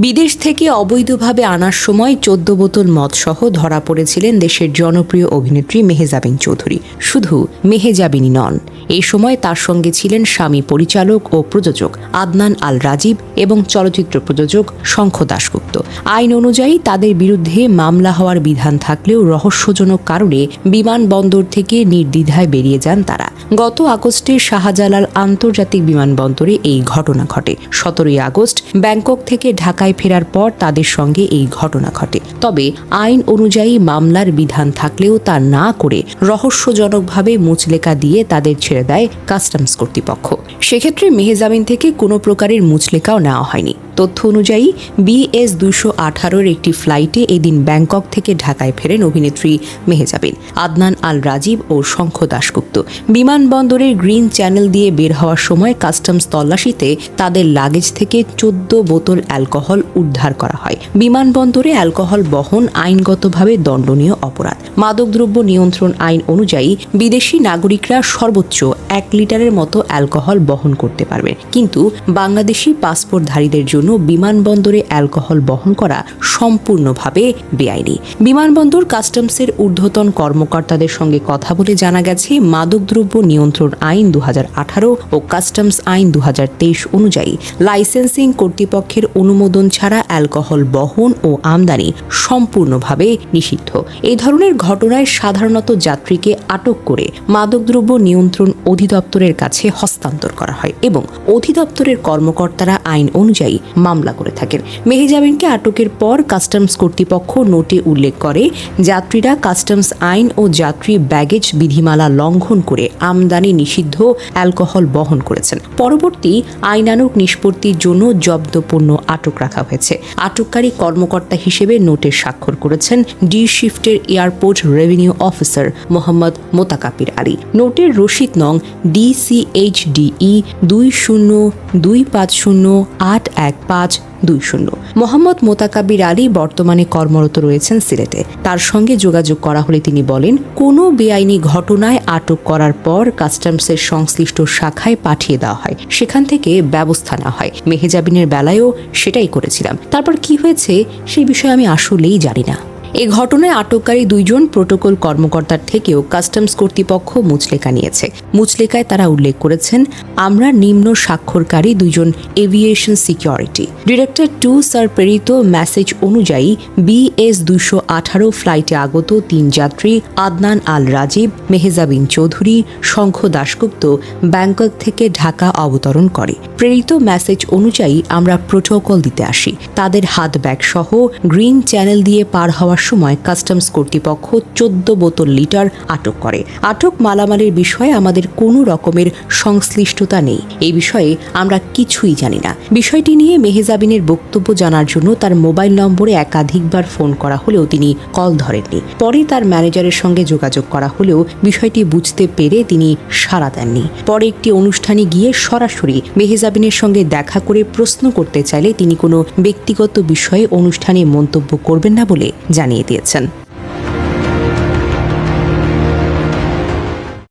বিদেশ থেকে অবৈধভাবে আনার সময় ১৪ বোতল মদসহ ধরা পড়েছিলেন দেশের জনপ্রিয় অভিনেত্রী মেহজাবিন চৌধুরী। শুধু মেহজাবিনই নন, এই সময় তার সঙ্গে ছিলেন স্বামী পরিচালক ও প্রযোজক আদনান আল রাজীব এবং চলচ্চিত্র প্রযোজক শঙ্খ দাশগুপ্ত। আইন অনুযায়ী তাদের বিরুদ্ধে মামলা হওয়ার বিধান থাকলেও রহস্যজনক কারণে বিমানবন্দর থেকে নির্দ্বিধায় বেরিয়ে যান তারা। গত আগস্টে শাহজালাল আন্তর্জাতিক বিমানবন্দরে এই ঘটনা ঘটে। ১৭ই আগস্ট ব্যাংকক থেকে ঢাকায় ফেরার পর তাদের সঙ্গে এই ঘটনা ঘটে। তবে আইন অনুযায়ী মামলার বিধান থাকলেও তা না করে রহস্যজনকভাবে মুচলেকা দিয়ে তাদের ছেড়ে দেয় কাস্টমস কর্তৃপক্ষ। সেক্ষেত্রে মেহজাবিন থেকে কোনো প্রকারের মুচলেকাও নেওয়া হয়নি। তথ্য অনুযায়ী BS 218 একটি ফ্লাইটে এদিন ব্যাংকক থেকে ঢাকায় ফেরেন অভিনেত্রী মেহজাবিন, আদনান আল রাজীব ও শঙ্খ দাশগুপ্ত। বিমানবন্দরের গ্রিন চ্যানেল দিয়ে বের হওয়ার সময় কাস্টমস তল্লাশিতে তাদের লাগেজ থেকে ১৪ বোতল অ্যালকোহল উদ্ধার করা হয়। বিমানবন্দরে অ্যালকোহল বহন আইনগতভাবে দণ্ডনীয় অপরাধ। মাদকদ্রব্য নিয়ন্ত্রণ আইন অনুযায়ী বিদেশি নাগরিকরা সর্বোচ্চ ১ লিটারের মতো অ্যালকোহল বহন করতে পারবেন, কিন্তু বাংলাদেশি পাসপোর্টধারীদের জন্য বিমানবন্দরে অ্যালকোহল বহন করা সম্পূর্ণভাবে বেআইনি। বিমানবন্দর কাস্টমসের ঊর্ধ্বতন কর্মকর্তাদের সঙ্গে কথা বলে জানা গেছে, মাদকদ্রব্য নিয়ন্ত্রণ আইন ২০১৮ ও কাস্টমস আইন ২০২৩ অনুযায়ী লাইসেন্সিং কর্তৃপক্ষের অনুমোদন ছাড়া অ্যালকোহল বহন ও আমদানি সম্পূর্ণভাবে নিষিদ্ধ। এই ধরনের ঘটনায় সাধারণত যাত্রীকে আটক করে মাদকদ্রব্য নিয়ন্ত্রণ অধিদপ্তরের কাছে হস্তান্তর করা হয় এবং অধিদপ্তরের কর্মকর্তারা আইন অনুযায়ী মামলা করে থাকেন। মেহজাবিনকে আটকের পর কাস্টমস কর্তৃপক্ষ নোটে উল্লেখ করে, যাত্রীরা কাস্টমস আইন ও যাত্রী ব্যাগেজ বিধিমালা লঙ্ঘন করে আমদানি নিষিদ্ধ অ্যালকোহল বহন করেছেন। পরবর্তী আইনানুগ নিষ্পত্তির জন্য জব্দ পণ্য আটক রাখা হয়েছে। আটককারী কর্মকর্তা হিসেবে নোটে স্বাক্ষর করেছেন ডি শিফটের airport revenue officer Mohammad Motakabbir Ali. নোটের রসিদ নং DCHDE 2025081520। মোহাম্মদ মোতাকাব্বির আলী বর্তমানে কর্মরত রয়েছেন সিলেটে। তার সঙ্গে যোগাযোগ করা হলে তিনি বলেন, কোনো বেআইনি ঘটনায় আটক করার পর কাস্টমসের সংশ্লিষ্ট শাখায় পাঠিয়ে দেওয়া হয়, সেখান থেকে ব্যবস্থা নেওয়া হয়। মেহজাবিনের বেলায়ও সেটাই করেছিলাম। তারপর কি হয়েছে সেই বিষয়ে আমি আসলেই জানি না। এ ঘটনায় আটককারী ২ জন প্রোটোকল কর্মকর্তার থেকেও কাস্টমস কর্তৃপক্ষ মুচলেকা নিয়েছে। মুচলেকায় তারা উল্লেখ করেছেন, আমরা নিম্ন স্বাক্ষরকারী ২ জন এভিয়েশন সিকিউরিটি ডিরেক্টর 2 স্যার প্রেরিত মেসেজ অনুযায়ী BS 218 ফ্লাইটে আগত ৩ যাত্রী আদনান আল রাজীব, মেহজাবিন চৌধুরী, শঙ্খ দাশগুপ্ত ব্যাংকক থেকে ঢাকা অবতরণ করে। প্রেরিত মেসেজ অনুযায়ী আমরা প্রোটোকল দিতে আসি। তাদের হাত ব্যাগ সহ গ্রিন চ্যানেল দিয়ে পার হওয়ার সময় কাস্টমস কর্তৃপক্ষ ১৪ বোতল লিটার আটক করে। আটক মালামালের বিষয়ে আমাদের কোনো রকমের সংশ্লিষ্টতা নেই। এই বিষয়ে আমরা কিছুই জানি না। বিষয়টি নিয়ে মেহজাবিনের বক্তব্য জানার জন্য তার মোবাইল নম্বরে একাধিকবার ফোন করা হলেও তিনি কল ধরেননি। পরে তার ম্যানেজারের সঙ্গে যোগাযোগ করা হলেও বিষয়টি বুঝতে পেরে তিনি সাড়া দেননি। পরে একটি অনুষ্ঠানে গিয়ে সরাসরি মেহজাবিনের সঙ্গে দেখা করে প্রশ্ন করতে চাইলে তিনি কোনো ব্যক্তিগত বিষয়ে অনুষ্ঠানে মন্তব্য করবেন না বলে জানিয়ে দিয়েছেন।